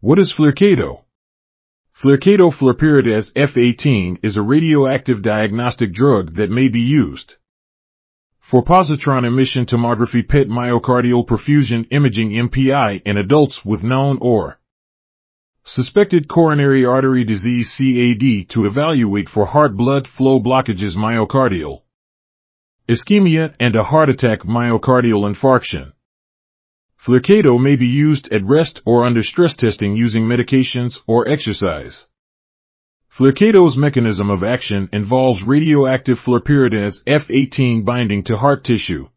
What is Flyrcado? Flyrcado Flurpiridaz F is a radioactive diagnostic drug that may be used for positron emission tomography PET myocardial perfusion imaging MPI in adults with known or suspected coronary artery disease CAD to evaluate for heart blood flow blockages myocardial ischemia and a heart attack myocardial infarction. Flyrcado may be used at rest or under stress testing using medications or exercise. Flyrcado's mechanism of action involves radioactive Flurpiridaz F binding to heart tissue.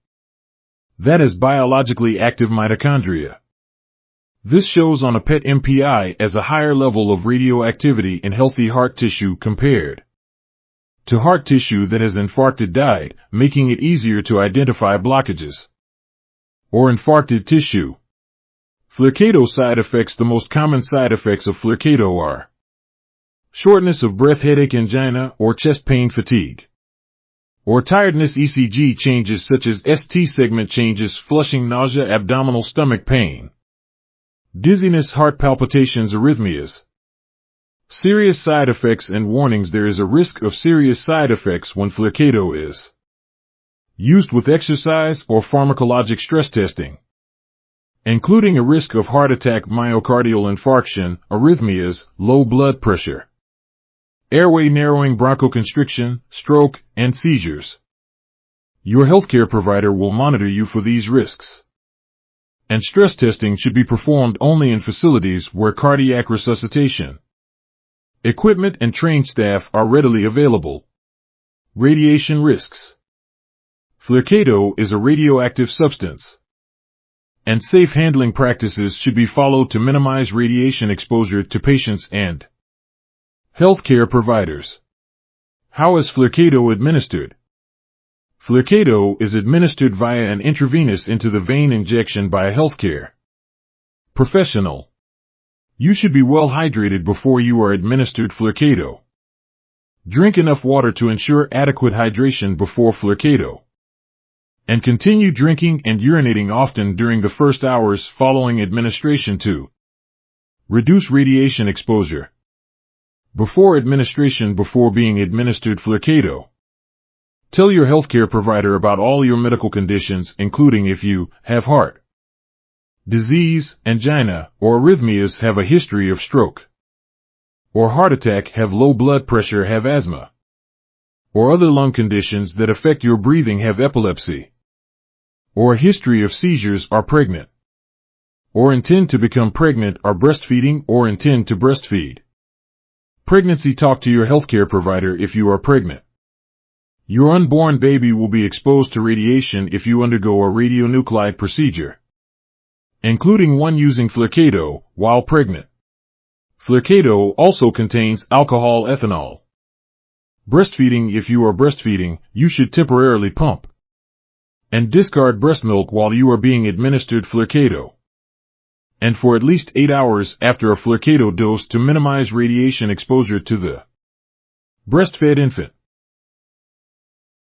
That is biologically active mitochondria. This shows on a PET MPI as a higher level of radioactivity in healthy heart tissue compared to heart tissue that has infarcted died, making it easier to identify blockages or infarcted tissue. Flyrcado side effects. The most common side effects of Flyrcado are shortness of breath, headache, angina, or chest pain, fatigue, or tiredness, ECG changes such as ST segment changes, flushing, nausea, abdominal stomach pain, dizziness, heart palpitations, arrhythmias. Serious side effects and warnings. There is a risk of serious side effects when Flyrcado is used with exercise or pharmacologic stress testing, including a risk of heart attack, myocardial infarction, arrhythmias, low blood pressure, airway narrowing, bronchoconstriction, stroke, and seizures. Your healthcare provider will monitor you for these risks, and stress testing should be performed only in facilities where cardiac resuscitation equipment and trained staff are readily available. Radiation risks. Flyrcado is a radioactive substance, and safe handling practices should be followed to minimize radiation exposure to patients and healthcare providers. How is Flyrcado administered? Flyrcado is administered via an intravenous into the vein injection by a healthcare professional. You should be well hydrated before you are administered Flyrcado. Drink enough water to ensure adequate hydration before Flyrcado, and continue drinking and urinating often during the first hours following administration to reduce radiation exposure. Before administration. Before being administered Flyrcado, tell your healthcare provider about all your medical conditions, including if you have heart disease, angina, or arrhythmias, have a history of stroke or heart attack, have low blood pressure, have asthma, or other lung conditions that affect your breathing, have epilepsy, or a history of seizures, are pregnant, or intend to become pregnant, are breastfeeding, or intend to breastfeed. Pregnancy. Talk to your healthcare provider if you are pregnant. Your unborn baby will be exposed to radiation if you undergo a radionuclide procedure, including one using Flyrcado while pregnant. Flyrcado also contains alcohol, ethanol. Breastfeeding. If you are breastfeeding, you should temporarily pump and discard breast milk while you are being administered Flyrcado, and for at least 8 hours after a Flyrcado dose to minimize radiation exposure to the breastfed infant.